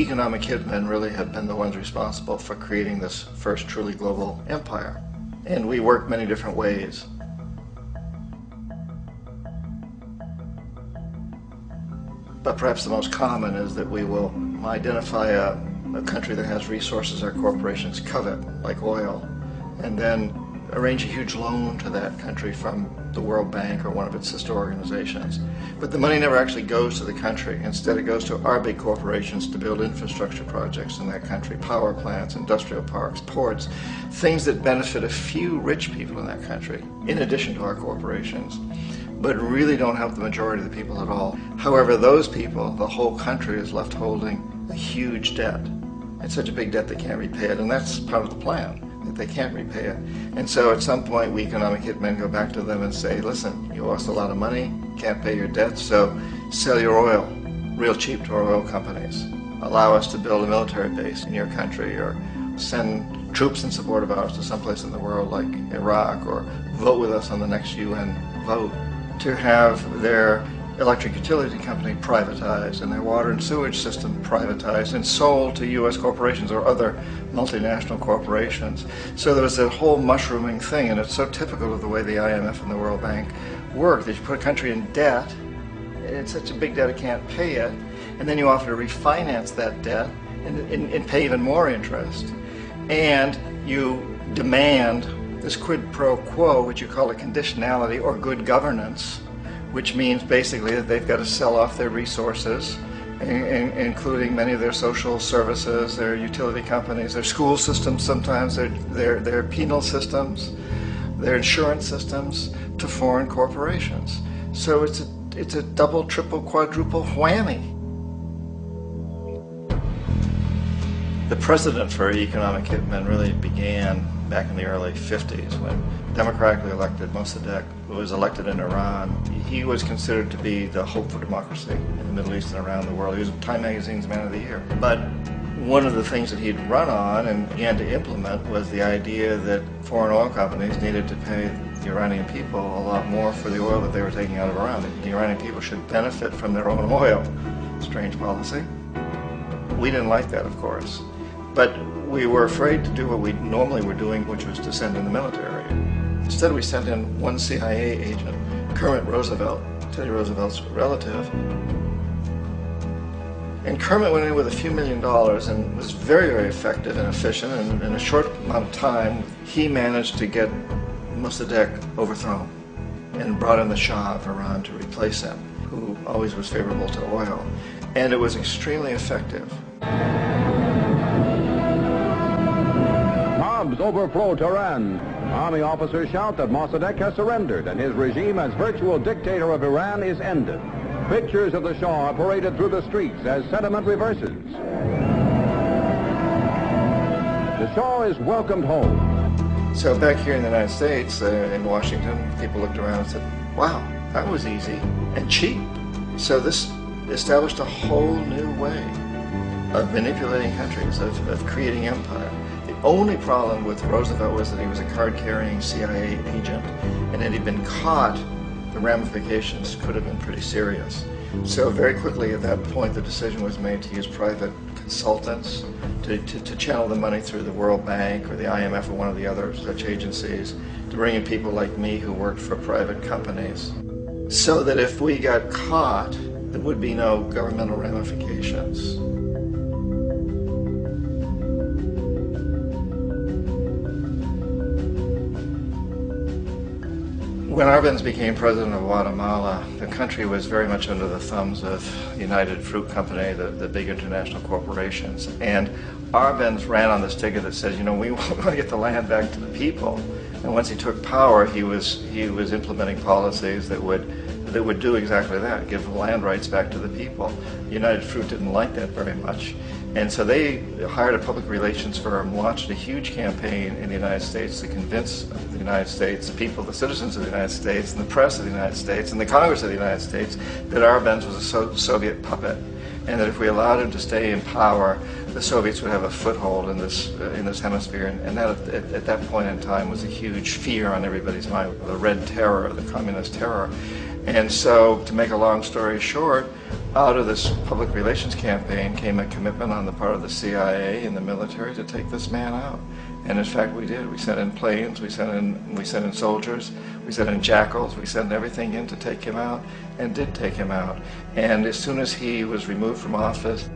economic hitmen really have been the ones responsible for creating this first truly global empire. And we work many different ways. But perhaps the most common is that we will identify a country that has resources our corporations covet, like oil, and then arrange a huge loan to that country from the World Bank or one of its sister organizations. But the money never actually goes to the country. Instead, it goes to our big corporations to build infrastructure projects in that country, power plants, industrial parks, ports, things that benefit a few rich people in that country, in addition to our corporations, but really don't help the majority of the people at all. However, those people, the whole country is left holding a huge debt. It's such a big debt they can't repay it, and that's part of the plan, that they can't repay it. And so at some point, we economic hitmen go back to them and say, listen, you owe us a lot of money, can't pay your debt, so sell your oil real cheap to our oil companies. Allow us to build a military base in your country, or send troops in support of ours to someplace in the world like Iraq, or vote with us on the next UN vote. To have their electric utility company privatized and their water and sewage system privatized and sold to U.S. corporations or other multinational corporations. So there was a whole mushrooming thing, and it's so typical of the way the IMF and the World Bank work, that you put a country in debt, it's such a big debt it can't pay it, and then you offer to refinance that debt and pay even more interest. And you demand this quid pro quo, which you call a conditionality or good governance, which means basically that they've got to sell off their resources, including many of their social services, their utility companies, their school systems sometimes, their penal systems, their insurance systems, to foreign corporations. So it's a double, triple, quadruple whammy. The precedent for economic hitmen really began back in the early 50s when democratically elected Mossadegh, who was elected in Iran. He was considered to be the hope for democracy in the Middle East and around the world. He was Time Magazine's Man of the Year. But one of the things that he'd run on and began to implement was the idea that foreign oil companies needed to pay the Iranian people a lot more for the oil that they were taking out of Iran. The Iranian people should benefit from their own oil. Strange policy. We didn't like that, of course. But we were afraid to do what we normally were doing, which was to send in the military. Instead, we sent in one CIA agent, Kermit Roosevelt, Teddy Roosevelt's relative. And Kermit went in with a few $1 million and was very, very effective and efficient. And in a short amount of time, he managed to get Mossadegh overthrown and brought in the Shah of Iran to replace him, who always was favorable to oil. And it was extremely effective. Mobs overflow Tehran. Army officers shout that Mossadegh has surrendered and his regime as virtual dictator of Iran is ended. Pictures of the Shah are paraded through the streets as sentiment reverses. The Shah is welcomed home. So back here in the United States, in Washington, people looked around and said, wow, that was easy and cheap. So this established a whole new way of manipulating countries, of creating empire. The only problem with Roosevelt was that he was a card-carrying CIA agent, and had he been caught, the ramifications could have been pretty serious. So very quickly at that point, the decision was made to use private consultants to channel the money through the World Bank or the IMF or one of the other such agencies, to bring in people like me who worked for private companies, so that if we got caught, there would be no governmental ramifications. When Arbenz became president of Guatemala, the country was very much under the thumbs of United Fruit Company, the big international corporations. And Arbenz ran on this ticket that says, you know, we want to get the land back to the people. And once he took power, he was implementing policies that would do exactly that, give the land rights back to the people. United Fruit didn't like that very much. And so they hired a public relations firm, launched a huge campaign in the United States to convince the United States, the people, the citizens of the United States, and the press of the United States, and the Congress of the United States, that Arbenz was a Soviet puppet, and that if we allowed him to stay in power, the Soviets would have a foothold in this hemisphere. And that, at that point in time, was a huge fear on everybody's mind, the Red Terror, the communist terror. And so, to make a long story short, Out of this public relations campaign came a commitment on the part of the CIA and the military to take this man out. And in fact we did. We sent in planes, we sent in soldiers, we sent in jackals, we sent everything in to take him out, and did take him out. And as soon as he was removed from office,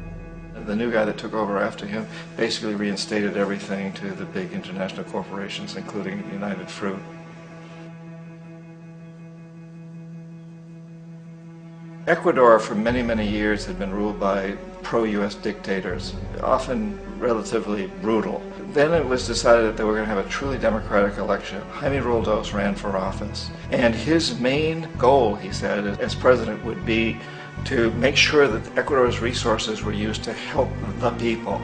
the new guy that took over after him basically reinstated everything to the big international corporations, including United Fruit. Ecuador for many, many years had been ruled by pro-US dictators, often relatively brutal. Then it was decided that they were going to have a truly democratic election. Jaime Roldos ran for office, and his main goal, he said, as president would be to make sure that Ecuador's resources were used to help the people.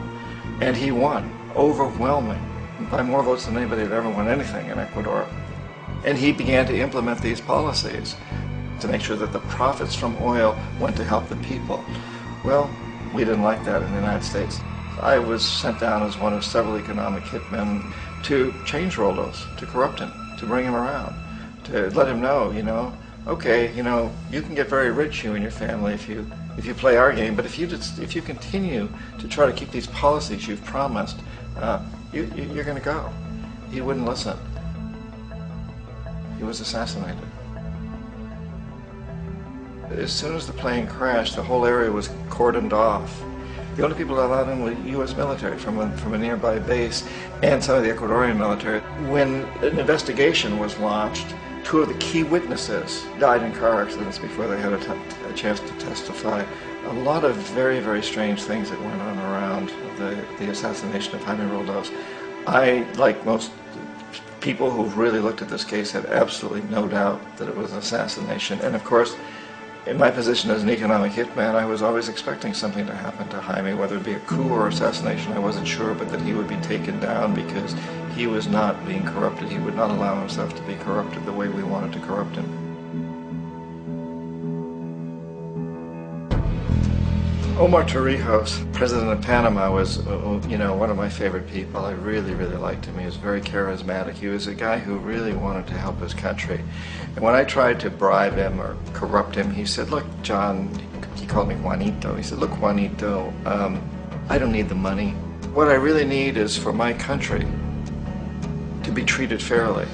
And he won, overwhelming, by more votes than anybody had ever won anything in Ecuador. And he began to implement these policies to make sure that the profits from oil went to help the people. Well, we didn't like that in the United States. I was sent down as one of several economic hitmen to change Roldos, to corrupt him, to bring him around, to let him know, okay, you can get very rich, you and your family, if you play our game, but if you continue to try to keep these policies you've promised, you're going to go. He wouldn't listen. He was assassinated. As soon as the plane crashed, the whole area was cordoned off. The only people allowed in were U.S. military from a nearby base and some of the Ecuadorian military. When an investigation was launched, two of the key witnesses died in car accidents before they had a chance to testify. A lot of very, very strange things that went on around the assassination of Jaime Roldos. I, like most people who've really looked at this case, had absolutely no doubt that it was an assassination. And of course, in my position as an economic hitman, I was always expecting something to happen to Jaime, whether it be a coup or assassination, I wasn't sure, but that he would be taken down because he was not being corrupted. He would not allow himself to be corrupted the way we wanted to corrupt him. Omar Torrijos, president of Panama, was one of my favorite people. I really, really liked him. He was very charismatic. He was a guy who really wanted to help his country. And when I tried to bribe him or corrupt him, he said, look, John, he called me Juanito. He said, look, Juanito, I don't need the money. What I really need is for my country to be treated fairly.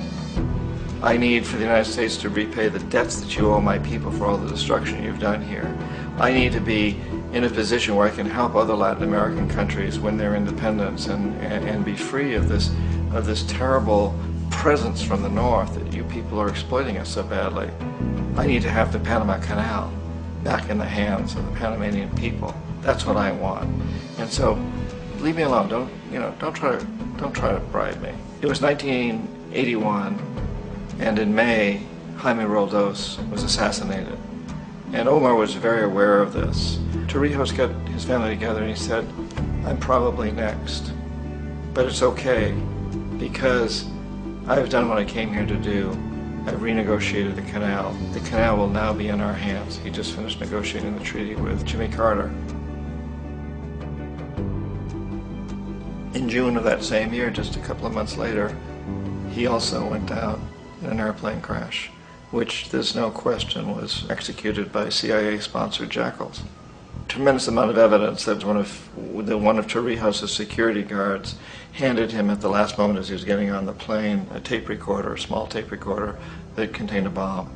I need for the United States to repay the debts that you owe my people for all the destruction you've done here. I need to be in a position where I can help other Latin American countries win their independence and be free of this terrible presence from the north that you people are exploiting us so badly. I need to have the Panama Canal back in the hands of the Panamanian people. That's what I want. And so, leave me alone. Don't try to bribe me. It was 1981, and in May, Jaime Roldos was assassinated. And Omar was very aware of this. Torrijos got his family together and he said, I'm probably next, but it's okay because I've done what I came here to do. I've renegotiated the canal. The canal will now be in our hands. He just finished negotiating the treaty with Jimmy Carter. In June of that same year, just a couple of months later, he also went down in an airplane crash, which there's no question was executed by CIA-sponsored jackals. Tremendous amount of evidence that one of Torrijos' security guards handed him at the last moment as he was getting on the plane a tape recorder, a small tape recorder that contained a bomb.